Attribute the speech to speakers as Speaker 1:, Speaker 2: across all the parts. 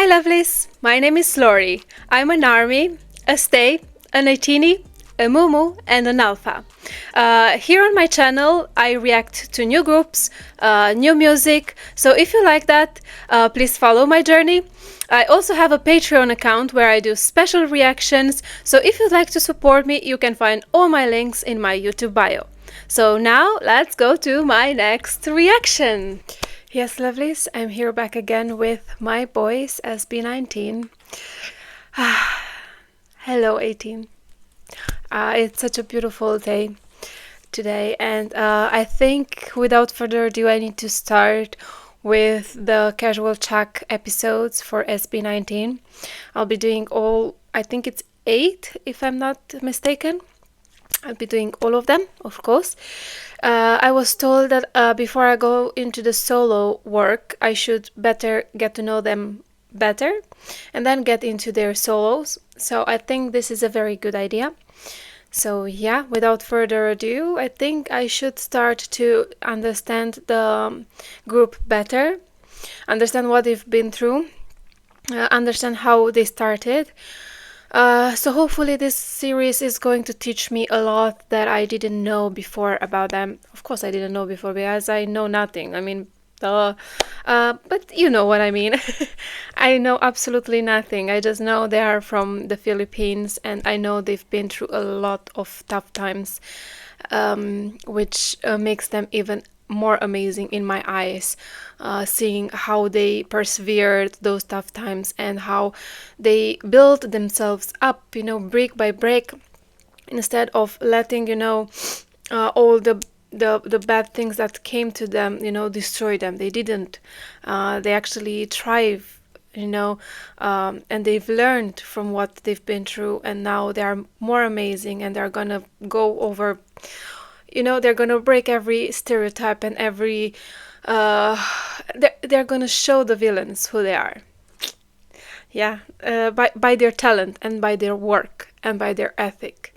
Speaker 1: Hi Lovelies, my name is Lori. I'm an ARMY, a STAY, an 18, a Mumu, and an Alpha. Here on my channel, I react to new groups, new music, so if you like that, please follow my journey. I also have a Patreon account where I do special reactions, so if you'd like to support me, you can find all my links in my YouTube bio. So now, let's go to my next reaction. Yes, lovelies, I'm here back again with my boys, SB19. Hello, 18. It's such a beautiful day today, and I think without further ado, I need to start with the casual chat episodes for SB19. I'll be doing all, I think it's 8, if I'm not mistaken. I'll be doing all of them, of course. I was told that before I go into the solo work, I should better get to know them better and then get into their solos. So I think this is a very good idea. So yeah, without further ado, I think I should start to understand the group better, understand what they've been through, understand how they started. So hopefully this series is going to teach me a lot that I didn't know before about them. Of course I didn't know before because I know nothing. I mean, but you know what I mean. I know absolutely nothing. I just know they are from the Philippines and I know they've been through a lot of tough times, which makes them even more amazing in my eyes, seeing how they persevered those tough times and how they built themselves up, you know, brick by brick, instead of letting, you know, all the bad things that came to them, you know, destroy them. They didn't. They actually thrive, you know, and they've learned from what they've been through, and now they are more amazing, and they're gonna go over, you know, they're gonna break every stereotype and every they're gonna show the villains who they are. Yeah, by their talent and by their work and by their ethic,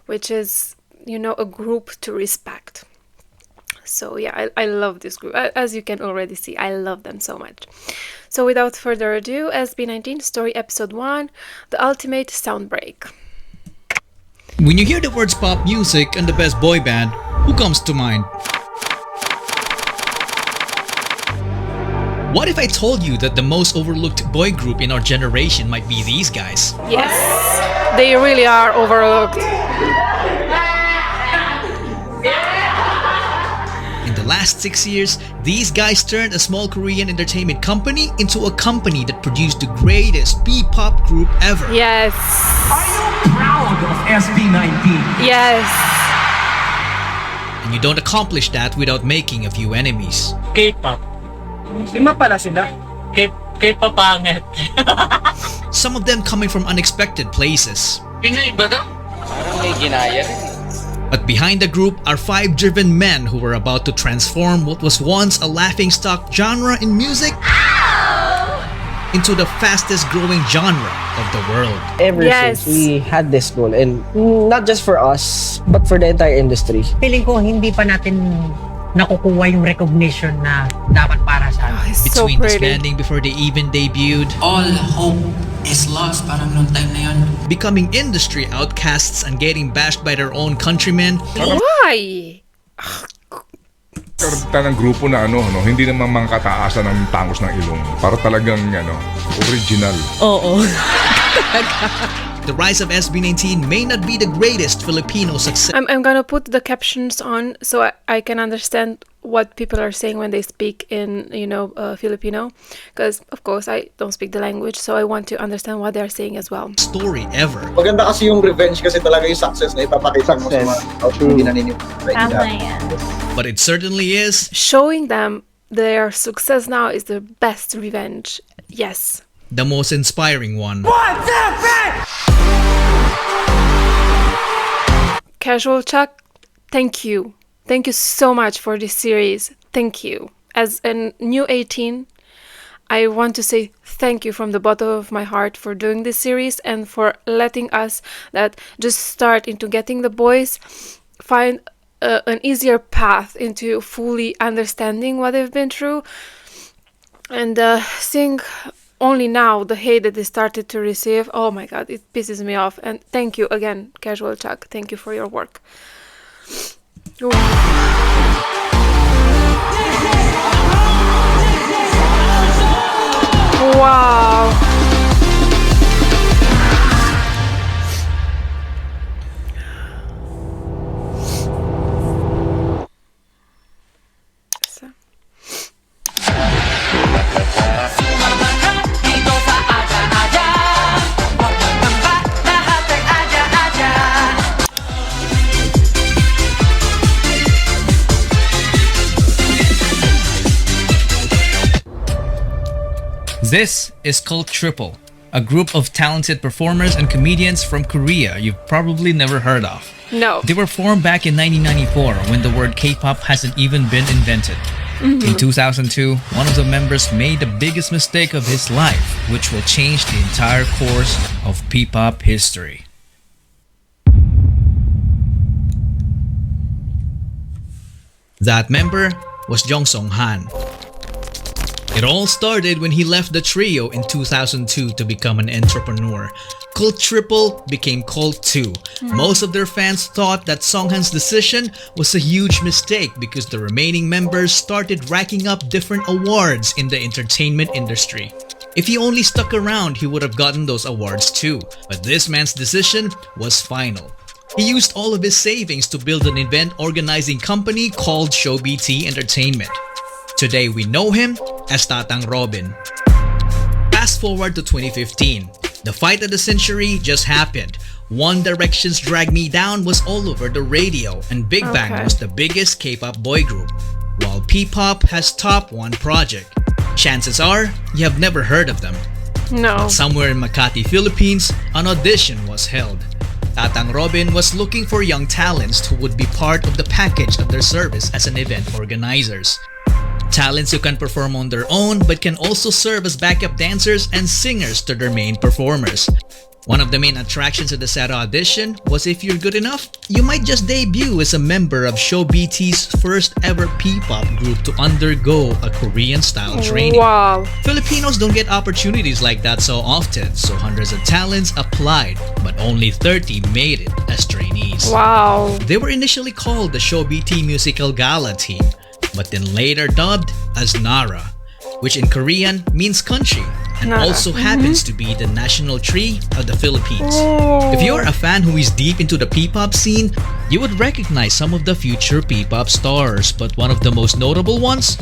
Speaker 1: which is, you know, a group to respect. So yeah, I love this group. As you can already see, I love them so much. So without further ado, SB19 Story Episode 1, The Ultimate Soundbreak.
Speaker 2: When you hear the words pop music and the best boy band, who comes to mind? What if I told you that the most overlooked boy group in our generation might be these guys?
Speaker 1: Yes, they really are overlooked.
Speaker 2: In the last 6 years, these guys turned a small Korean entertainment company into a company that produced the greatest P-pop group ever.
Speaker 1: Yes.
Speaker 3: Are you proud of SB19?
Speaker 1: Yes.
Speaker 2: And you don't accomplish that without making a few enemies.
Speaker 4: K-pop.
Speaker 3: Lima pala sila.
Speaker 4: K-pop pangit.
Speaker 2: Some of them coming from unexpected places.
Speaker 4: Pinoy ba daw?
Speaker 5: Parang may ginaya rin.
Speaker 2: But behind the group are 5 driven men who were about to transform what was once a laughingstock genre in music into the fastest growing genre of the world.
Speaker 6: Ever
Speaker 1: Yes.
Speaker 6: since we had this goal, and not just for us, but for the entire industry.
Speaker 7: Feeling ko hindi pa natin nakukuha yung recognition na dapat para sa atin.
Speaker 1: It's so
Speaker 2: Between
Speaker 1: pretty.
Speaker 2: disbanding before they even debuted,
Speaker 8: All hope is lost, parang nung time na yun.
Speaker 2: becoming industry outcasts and getting bashed by their own countrymen,
Speaker 1: Why?
Speaker 9: Ng grupo na no, hindi naman mga kataasan ng tangos ng ilong. Para talagang original.
Speaker 2: the rise of SB19 may not be the greatest Filipino success
Speaker 1: I'm gonna put the captions on so I can understand what people are saying when they speak in, you know, Filipino, because of course I don't speak the language, so I want to understand what they're saying as well.
Speaker 2: story ever.
Speaker 10: Maganda kasi yung revenge kasi talaga yung success na ipapakita mo sa mga tao hindi naniniwala.
Speaker 2: But it certainly is
Speaker 1: Showing them their success now is the best revenge. Yes.
Speaker 2: the most inspiring one.
Speaker 1: Casual Chuck, thank you. Thank you so much for this series. Thank you. As a new 18, I want to say thank you from the bottom of my heart for doing this series and for letting us that just start into getting the boys find an easier path into fully understanding what they've been through, and seeing only now the hate that they started to receive, oh my god, it pisses me off. And thank you again, Casual Chuck. Thank you for your work. Wow.
Speaker 2: This is called Triple, a group of talented performers and comedians from Korea you've probably never heard of.
Speaker 1: No.
Speaker 2: They were formed back in 1994 when the word K-pop hasn't even been invented. In 2002, one of the members made the biggest mistake of his life, which will change the entire course of P-pop history. That member was Jong Song-han. It all started when he left the trio in 2002 to become an entrepreneur. Cult Triple became Cult 2. Most of their fans thought that Songhan's decision was a huge mistake because the remaining members started racking up different awards in the entertainment industry. If he only stuck around, he would have gotten those awards too. But this man's decision was final. He used all of his savings to build an event organizing company called ShowBT Entertainment. Today we know him as Tatang Robin. Fast forward to 2015. The fight of the century just happened. One Direction's Drag Me Down was all over the radio, and Big Bang was the biggest K-pop boy group, while P-pop has top one project. Chances are, you have never heard of them.
Speaker 1: No.
Speaker 2: But somewhere in Makati, Philippines, an audition was held. Tatang Robin was looking for young talents who would be part of the package of their service as an event organizers. Talents who can perform on their own but can also serve as backup dancers and singers to their main performers. One of the main attractions of the SATA audition was if you're good enough, you might just debut as a member of ShowBT's first ever P-pop group to undergo a Korean-style training.
Speaker 1: Wow.
Speaker 2: Filipinos don't get opportunities like that so often, so hundreds of talents applied, but only 30 made it as trainees.
Speaker 1: Wow.
Speaker 2: They were initially called the ShowBT Musical Gala Team, but then later dubbed as Nara, which in Korean means country and
Speaker 1: Nara.
Speaker 2: also happens to be the national tree of the Philippines.
Speaker 1: Oh.
Speaker 2: If you're a fan who is deep into the P-pop scene, you would recognize some of the future P-pop stars, but one of the most notable ones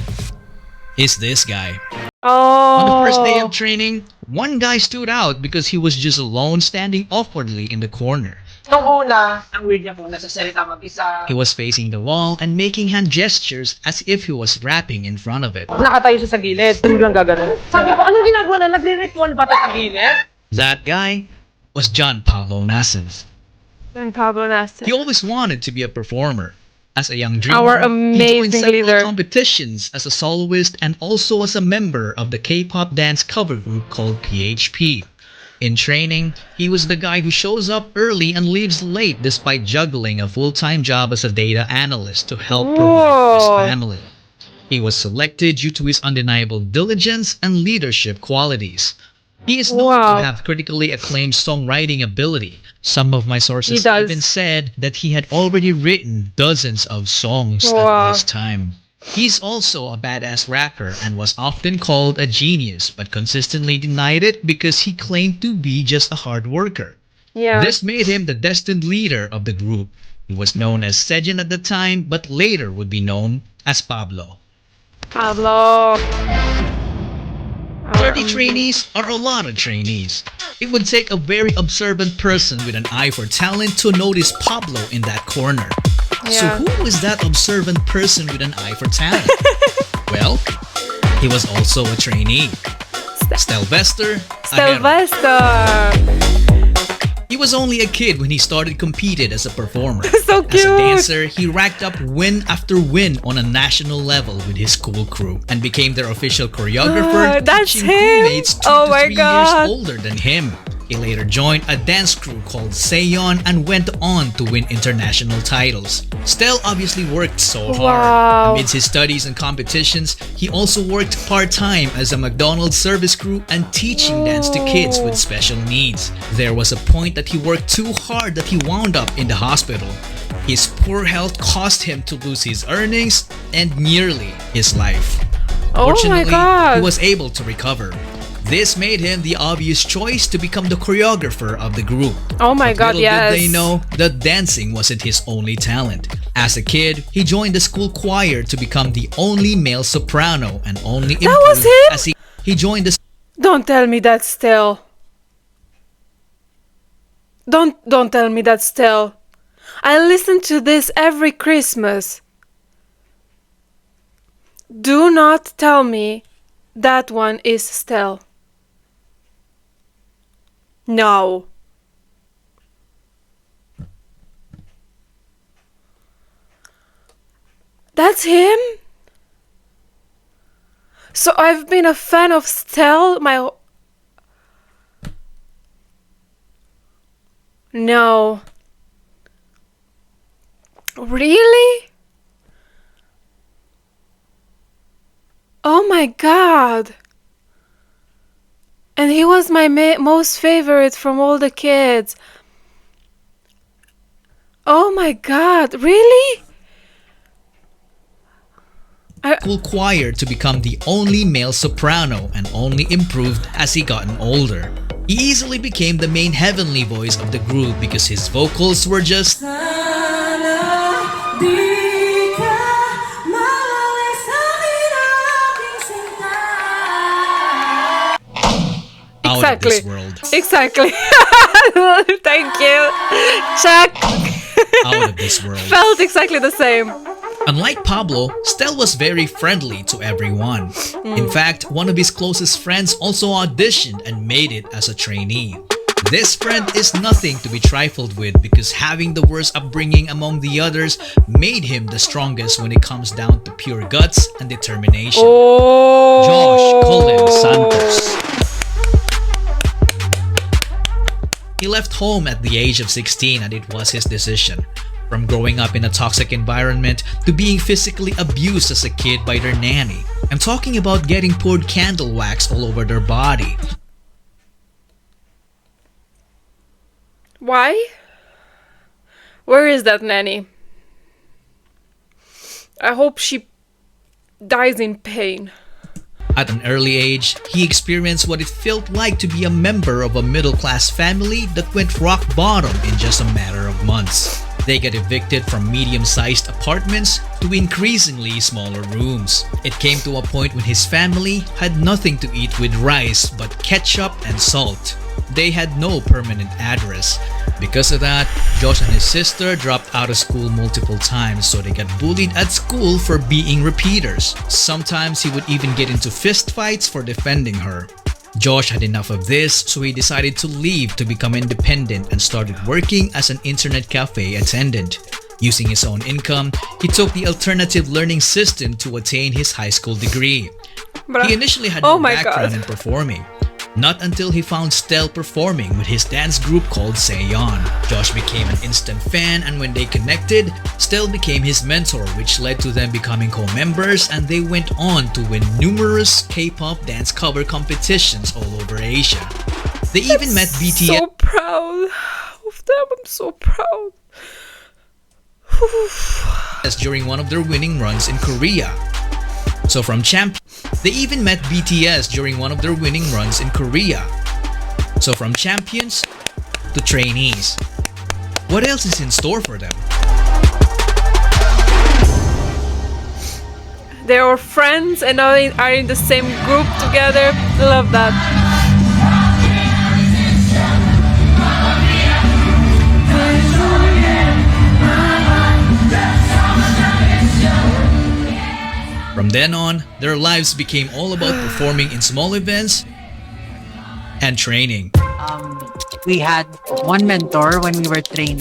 Speaker 2: is this guy. On the first day of training, one guy stood out because he was just alone standing awkwardly in the corner.
Speaker 7: Nung una, ang weird niya kung nasa-salita mag-isa.
Speaker 2: He was facing the wall and making hand gestures as if he was rapping in front of it.
Speaker 7: Nakatayo siya sa gilid. Biglang gagano. Sabi ko, anong ginagawa na? Nagre-ritual ba sa gilid?
Speaker 2: That guy was John Paulo Nascens.
Speaker 1: And Pablo Nasser.
Speaker 2: He always wanted to be a performer. As a young dreamer,
Speaker 1: Our
Speaker 2: he joined
Speaker 1: amazing
Speaker 2: several
Speaker 1: leader.
Speaker 2: competitions as a soloist and also as a member of the K-pop dance cover group called PHP. In training, he was the guy who shows up early and leaves late despite juggling a full-time job as a data analyst to help provide his family. He was selected due to his undeniable diligence and leadership qualities. He is known to have critically acclaimed songwriting ability. Some of my sources even said that he had already written dozens of songs at this time. He's also a badass rapper and was often called a genius, but consistently denied it because he claimed to be just a hard worker.
Speaker 1: Yeah.
Speaker 2: This made him the destined leader of the group. He was known as Sejin at the time, but later would be known as Pablo.
Speaker 1: Pablo.
Speaker 2: 30 trainees are a lot of trainees. It would take a very observant person with an eye for talent to notice Pablo in that corner. So who is that observant person with an eye for talent? Well, he was also a trainee. Stelvester Ahero. He was only a kid when he started competing as a performer.
Speaker 1: So cute.
Speaker 2: As a dancer, he racked up win after win on a national level with his school crew and became their official choreographer,
Speaker 1: That's
Speaker 2: teaching
Speaker 1: him.
Speaker 2: crewmates 2
Speaker 1: Oh
Speaker 2: to
Speaker 1: my
Speaker 2: 3
Speaker 1: God.
Speaker 2: years older than him. He later joined a dance crew called Seon and went on to win international titles. Stel obviously worked so hard.
Speaker 1: Wow.
Speaker 2: Amidst his studies and competitions, he also worked part-time as a McDonald's service crew and teaching dance to kids with special needs. There was a point that he worked too hard that he wound up in the hospital. His poor health caused him to lose his earnings and nearly his life.
Speaker 1: Oh my
Speaker 2: Fortunately,
Speaker 1: God.
Speaker 2: he was able to recover. This made him the obvious choice to become the choreographer of the group.
Speaker 1: Oh my God,
Speaker 2: Little
Speaker 1: yes.
Speaker 2: did they know that dancing wasn't his only talent. As a kid, he joined the school choir to become the only male soprano and only
Speaker 1: That was
Speaker 2: improved
Speaker 1: him?
Speaker 2: as he joined the
Speaker 1: Don't tell me that still. Don't tell me that still. I listen to this every Christmas. Do not tell me that one is Stel. No. That's him? So I've been a fan of Stel my... No. Really? Oh my God. And he was my most favorite from all the kids. Oh my God, really?
Speaker 2: school choir to become the only male soprano and only improved as he gotten older. He easily became the main heavenly voice of the group because his vocals were just out of this world.
Speaker 1: Exactly. Thank you. Check.
Speaker 2: Out of this world.
Speaker 1: Felt exactly the same.
Speaker 2: Unlike Pablo, Stel was very friendly to everyone. In fact, one of his closest friends also auditioned and made it as a trainee. This friend is nothing to be trifled with because having the worst upbringing among the others made him the strongest when it comes down to pure guts and determination.
Speaker 1: Oh.
Speaker 2: Josh Cullen Santos. He left home at the age of 16 and it was his decision. From growing up in a toxic environment to being physically abused as a kid by their nanny. I'm talking about getting poured candle wax all over their body.
Speaker 1: Why? Where is that nanny? I hope she dies in pain.
Speaker 2: At an early age, he experienced what it felt like to be a member of a middle-class family that went rock bottom in just a matter of months. They got evicted from medium-sized apartments to increasingly smaller rooms. It came to a point when his family had nothing to eat with rice but ketchup and salt. They had no permanent address. Because of that, Josh and his sister dropped out of school multiple times, so they got bullied at school for being repeaters. Sometimes he would even get into fistfights for defending her. Josh had enough of this, so he decided to leave to become independent and started working as an internet cafe attendant. Using his own income, he took the alternative learning system to attain his high school degree. He initially had no background in performing. Not until he found Stel performing with his dance group called Seon. Josh became an instant fan, and when they connected, Stel became his mentor, which led to them becoming co-members, and they went on to win numerous K-pop dance cover competitions all over Asia. They even met BTS.
Speaker 1: So proud of them. I'm so proud.
Speaker 2: During one of their winning runs in Korea. So from they even met BTS during one of their winning runs in Korea. So from champions to trainees. What else is in store for them?
Speaker 1: They are friends and are in the same group together. Love that.
Speaker 2: From then on, their lives became all about performing in small events and training.
Speaker 7: We had one mentor when we were training.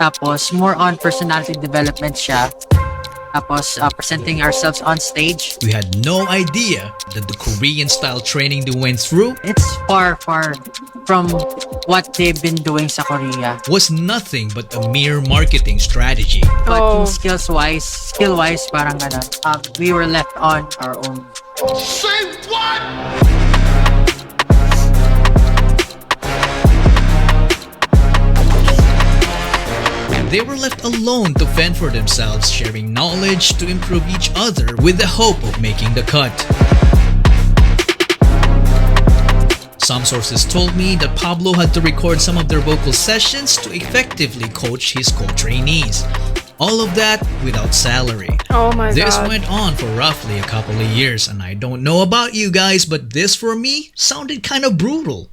Speaker 7: Tapos, more on personality development siya. Tapos, presenting ourselves on stage.
Speaker 2: We had no idea that the Korean-style training they went through.
Speaker 7: It's far, far from what they've been doing sa Korea.
Speaker 2: was nothing but a mere marketing strategy.
Speaker 7: But
Speaker 1: Oh.
Speaker 7: yung skill-wise, parang ganun. We were left on our own.
Speaker 2: They were left alone to fend for themselves, sharing knowledge to improve each other with the hope of making the cut. Some sources told me that Pablo had to record some of their vocal sessions to effectively coach his co-trainees. All of that without salary.
Speaker 1: Oh my
Speaker 2: This
Speaker 1: god.
Speaker 2: went on for roughly a couple of years, and I don't know about you guys, but this for me sounded kind of brutal.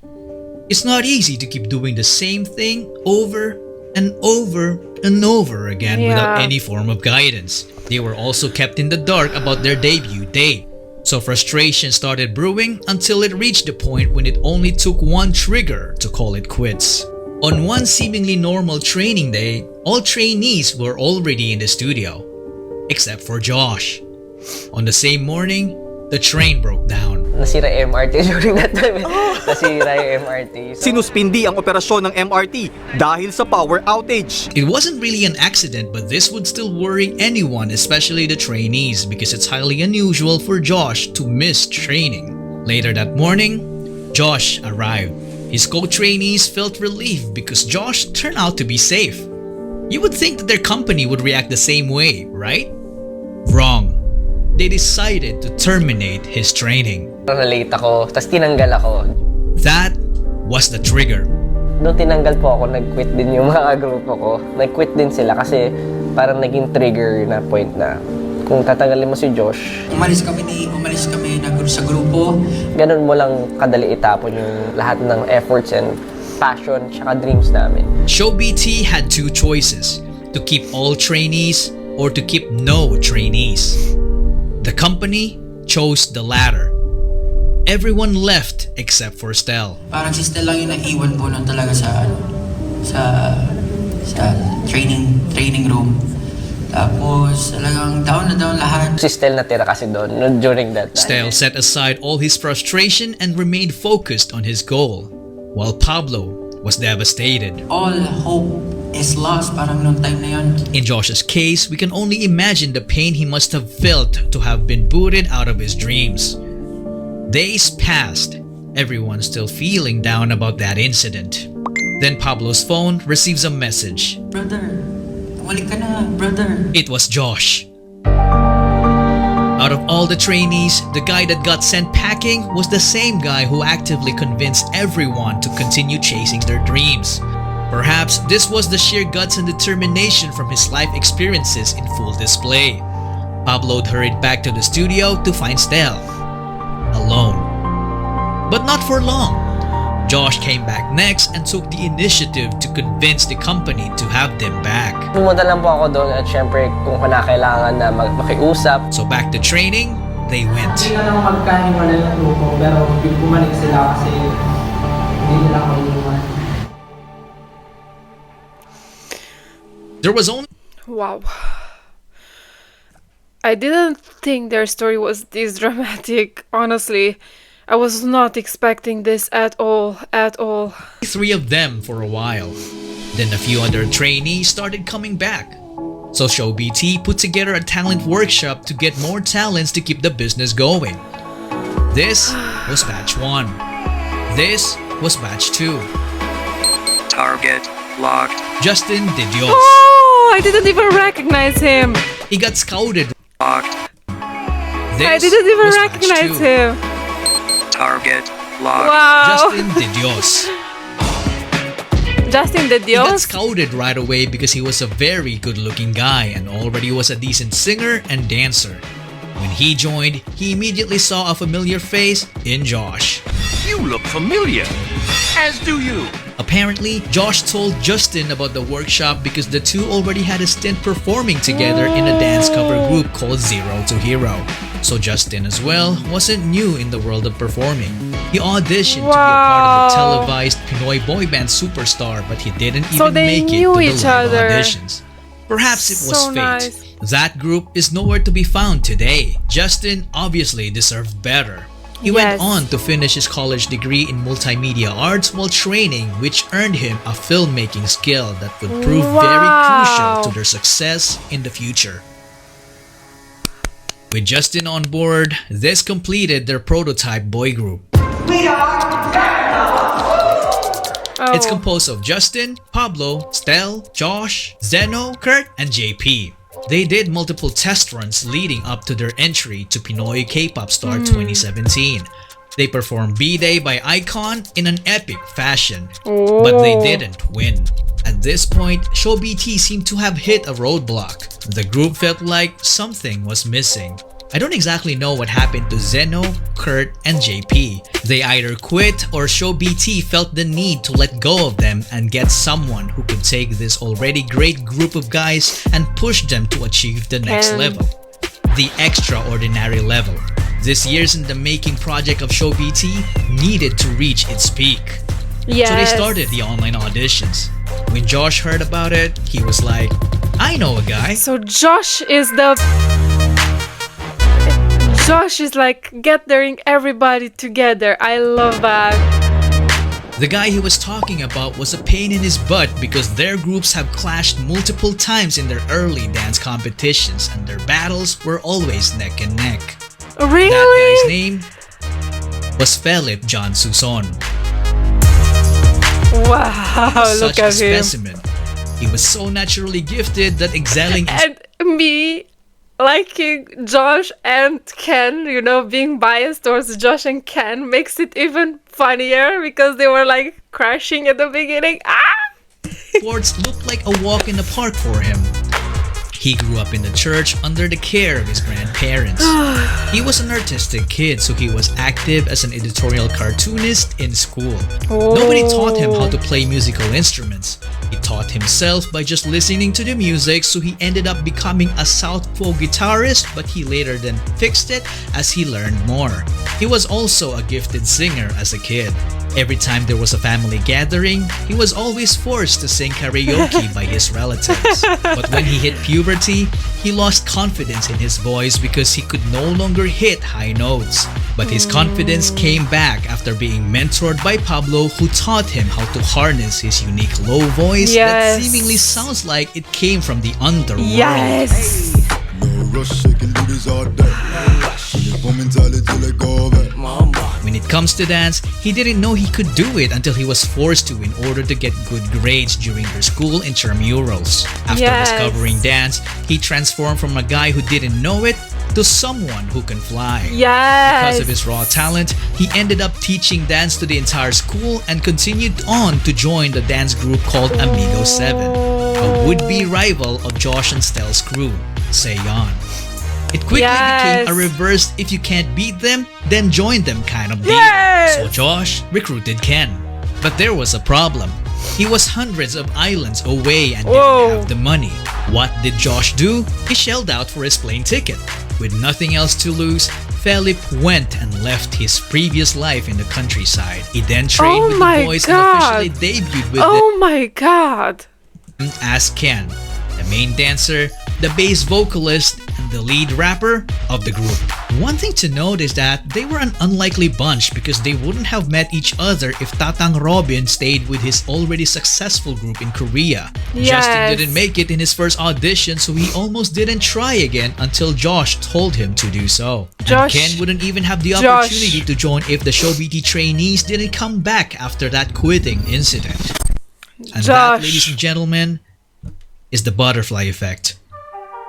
Speaker 2: It's not easy to keep doing the same thing over and over and over again without
Speaker 1: Yeah.
Speaker 2: any form of guidance. They were also kept in the dark about their debut date. So frustration started brewing until it reached the point when it only took one trigger to call it quits. On one seemingly normal training day, all trainees were already in the studio, except for Josh. On the same morning, the train broke down.
Speaker 6: Nasira yung MRT during that time. Nasira yung MRT. So,
Speaker 5: Sinuspindi ang operasyon ng MRT dahil sa power outage.
Speaker 2: It wasn't really an accident, but this would still worry anyone, especially the trainees, because it's highly unusual for Josh to miss training. Later that morning, Josh arrived. His co-trainees felt relief because Josh turned out to be safe. You would think that their company would react the same way, right? Wrong. They decided to terminate his training.
Speaker 6: na-late ako, tapos tinanggal ako.
Speaker 2: That was the trigger.
Speaker 6: Doon tinanggal po ako, nag-quit din yung mga grupo ko. Nag-quit din sila kasi parang naging trigger na point na kung tatanggalin mo si Josh,
Speaker 8: Umalis kami sa grupo.
Speaker 6: ganun mo lang kadali itapon yung lahat ng efforts and passion tsaka dreams namin.
Speaker 2: Show BT had two choices: to keep all trainees or to keep no trainees. The company chose the latter. Everyone left except for Stel.
Speaker 8: Parang si Stella lang yung naiwan po nun talaga sa training room. Tapos talagang down na down lahat.
Speaker 6: Si Stel natira kasi doon during that time.
Speaker 2: Stel set aside all his frustration and remained focused on his goal, while Pablo was devastated.
Speaker 8: All hope is lost parang nung time na yun.
Speaker 2: In Josh's case, we can only imagine the pain he must have felt to have been booted out of his dreams. Days passed, everyone still feeling down about that incident. Then Pablo's phone receives a message.
Speaker 8: Brother, walik ka na, brother.
Speaker 2: It was Josh. Out of all the trainees, the guy that got sent packing was the same guy who actively convinced everyone to continue chasing their dreams. Perhaps this was the sheer guts and determination from his life experiences in full display. Pablo hurried back to the studio to find Stel alone. But not for long. Josh came back next and took the initiative to convince the company to have them back.
Speaker 6: Pumunta lang po ako doon at syempre kung kinakailangan na makiusap.
Speaker 2: So back to training, they went.
Speaker 11: Hindi ka naman magkahiwalay ng grupo, pero bumalik sila kasi hindi nila ako inuwan.
Speaker 2: There was only
Speaker 1: Wow. I didn't think their story was this dramatic, honestly. I was not expecting this at all.
Speaker 2: 3 of them for a while. Then a few other trainees started coming back. So Show BT put together a talent workshop to get more talents to keep the business going. This was batch 1. This was batch 2.
Speaker 5: Target locked.
Speaker 2: Justin did yours.
Speaker 1: Oh, I didn't even recognize him.
Speaker 2: He got scouted.
Speaker 5: Locked.
Speaker 2: This
Speaker 1: I didn't even
Speaker 2: was batch
Speaker 1: recognize
Speaker 2: 2.
Speaker 1: him.
Speaker 5: Target locked.
Speaker 1: Wow.
Speaker 2: Justin did yours.
Speaker 1: Justin de
Speaker 2: He got
Speaker 1: Dios.
Speaker 2: scouted right away because he was a very good-looking guy and already was a decent singer and dancer. When he joined, he immediately saw a familiar face in Josh.
Speaker 5: You look familiar. As do you.
Speaker 2: Apparently, Josh told Justin about the workshop because the two already had a stint performing together in a dance cover group called Zero to Hero. So Justin as well wasn't new in the world of performing. He auditioned to be a part of the televised Pinoy boy band Superstar, but he didn't
Speaker 1: So
Speaker 2: even
Speaker 1: they
Speaker 2: make it
Speaker 1: knew
Speaker 2: to the
Speaker 1: each
Speaker 2: live
Speaker 1: other.
Speaker 2: auditions. Perhaps it was
Speaker 1: So
Speaker 2: fate.
Speaker 1: nice.
Speaker 2: That group is nowhere to be found today. Justin obviously deserved better. He went
Speaker 1: Yes.
Speaker 2: on to finish his college degree in multimedia arts while training, which earned him a filmmaking skill that would prove very crucial to their success in the future. With Justin on board, this completed their prototype boy group. It's composed of Justin, Pablo, Stel, Josh, Zeno, Kurt, and JP. They did multiple test runs leading up to their entry to Pinoy K-pop Star 2017. They performed B-Day by Icon in an epic fashion, but they didn't win. At this point, Show BT seemed to have hit a roadblock. The group felt like something was missing. I don't exactly know what happened to Zeno, Kurt, and JP. They either quit or Show BT felt the need to let go of them and get someone who could take this already great group of guys and push them to achieve the next level. The extraordinary level. This year's in the making project of Show BT needed to reach its peak.
Speaker 1: Yes.
Speaker 2: So they started the online auditions. When Josh heard about it, he was like, I know a guy.
Speaker 1: So Josh is like gathering everybody together. I love that.
Speaker 2: The guy he was talking about was a pain in his butt because their groups have clashed multiple times in their early dance competitions and their battles were always neck and neck.
Speaker 1: Really?
Speaker 2: That guy's name was Philip John Suson.
Speaker 1: Wow, look
Speaker 2: Such a
Speaker 1: at him.
Speaker 2: specimen. He was so naturally gifted that excelling
Speaker 1: And me liking Josh and Ken, you know, being biased towards Josh and Ken makes it even funnier because they were like crashing at the beginning.
Speaker 2: sports looked like a walk in the park for him. He grew up in the church under the care of his grandparents. He was an artistic kid, so he was active as an editorial cartoonist in school. Nobody taught him how to play musical instruments. He taught himself by just listening to the music, so he ended up becoming a southpaw guitarist, but he later then fixed it as he learned more. He was also a gifted singer as a kid. Every time there was a family gathering, he was always forced to sing karaoke by his relatives. But when he hit puberty, he lost confidence in his voice because he could no longer hit high notes. But his confidence came back after being mentored by Pablo, who taught him how to harness his unique low voice that seemingly sounds like it came from the underworld.
Speaker 1: Yes!
Speaker 2: When it comes to dance, he didn't know he could do it until he was forced to in order to get good grades during their school intramurals. After discovering dance, he transformed from a guy who didn't know it to someone who can fly. Because of his raw talent, he ended up teaching dance to the entire school and continued on to join the dance group called Amigo 7, a would-be rival of Josh and Stel's crew, Seyon. It quickly became a reverse if you can't beat them, then join them kind of deal. So Josh recruited Ken. But there was a problem. He was hundreds of islands away and didn't have the money. What did Josh do? He shelled out for his plane ticket. With nothing else to lose, Philip went and left his previous life in the countryside. He then trained with the boys and officially debuted with them as Ken, the main dancer, the bass vocalist, and the lead rapper of the group. One thing to note is that they were an unlikely bunch because they wouldn't have met each other if Tatang Robin stayed with his already successful group in Korea. Justin didn't make it in his first audition, so he almost didn't try again until Josh told him to do so. And Ken wouldn't even have the opportunity to join if the Show BT trainees didn't come back after that quitting incident. And that, ladies and gentlemen, is the butterfly effect.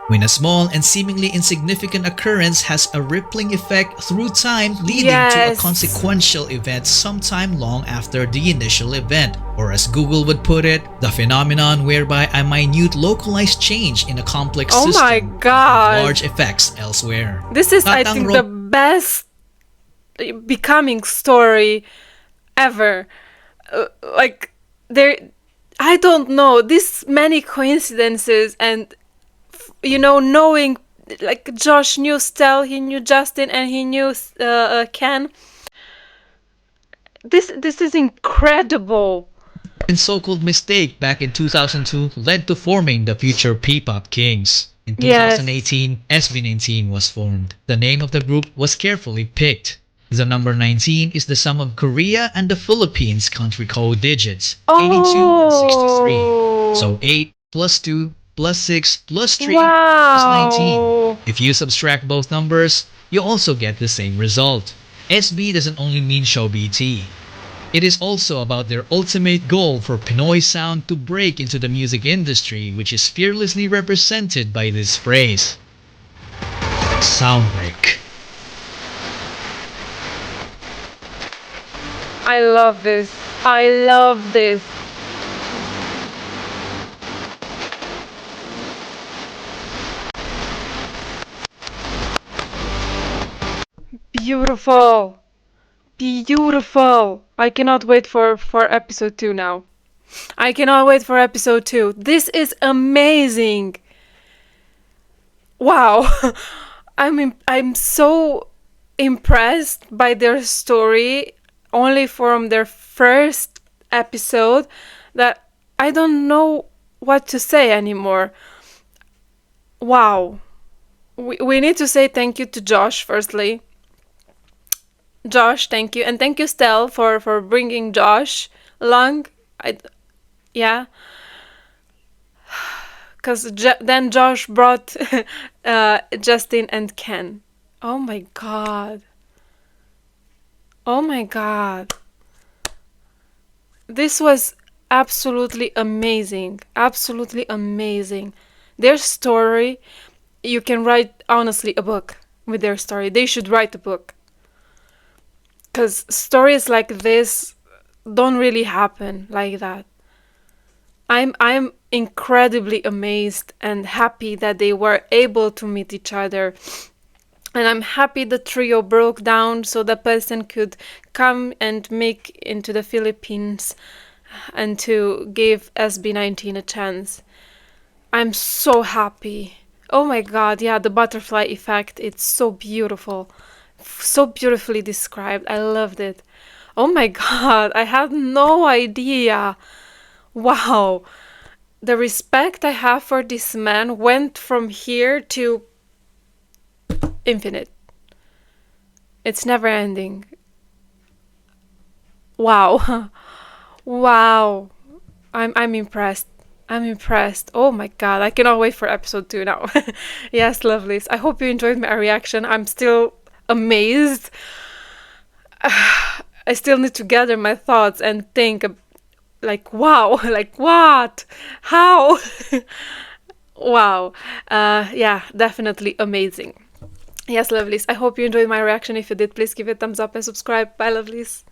Speaker 2: When a small and seemingly insignificant occurrence has a rippling effect through time, leading to a consequential event sometime long after the initial event. Or as Google would put it, the phenomenon whereby a minute localized change in a complex system has large effects elsewhere.
Speaker 1: This is, I think, the best becoming story ever. I don't know, this many coincidences and knowing, like, Josh knew Stel, he knew Justin, and he knew Ken. This is incredible.
Speaker 2: A so-called mistake back in 2002 led to forming the future P-pop Kings. In 2018, SB19 was formed. The name of the group was carefully picked. The number 19 is the sum of Korea and the Philippines country code digits, 82 and 63.
Speaker 1: Oh.
Speaker 2: So 8 plus 2 plus 6 plus 3 plus 19.
Speaker 1: Wow.
Speaker 2: If you subtract both numbers, you also get the same result. SB doesn't only mean show BT. It is also about their ultimate goal for Pinoy sound to break into the music industry, which is fearlessly represented by this phrase. Soundbreak.
Speaker 1: I love this. I love this. Beautiful. Beautiful. I cannot wait for episode 2 now. I cannot wait for episode 2. This is amazing. Wow. I'm so impressed by their story only from their first episode that I don't know what to say anymore. Wow. We need to say thank you to Josh firstly. Josh, thank you. And thank you, Stel, for bringing Josh along. Yeah. Because then Josh brought Justin and Ken. Oh my god. Oh my god. This was absolutely amazing. Absolutely amazing. Their story, you can write, honestly, a book with their story. They should write a book. Because stories like this don't really happen like that. I'm incredibly amazed and happy that they were able to meet each other. And I'm happy the trio broke down so the person could come and make into the Philippines and to give SB19 a chance. I'm so happy. Oh my god, yeah, the butterfly effect, it's so beautiful. So beautifully described. I loved it. Oh my god, I had no idea. Wow. The respect I have for this man went from here to infinite. It's never ending. Wow. Wow. I'm impressed. I'm impressed. Oh my god, I cannot wait for episode 2 now. Yes, lovelies. I hope you enjoyed my reaction. I'm still amazed. I still need to gather my thoughts and think like, wow, like what? How? Wow. Yeah, definitely amazing. Yes, lovelies. I hope you enjoyed my reaction. If you did, please give it a thumbs up and subscribe. Bye, lovelies.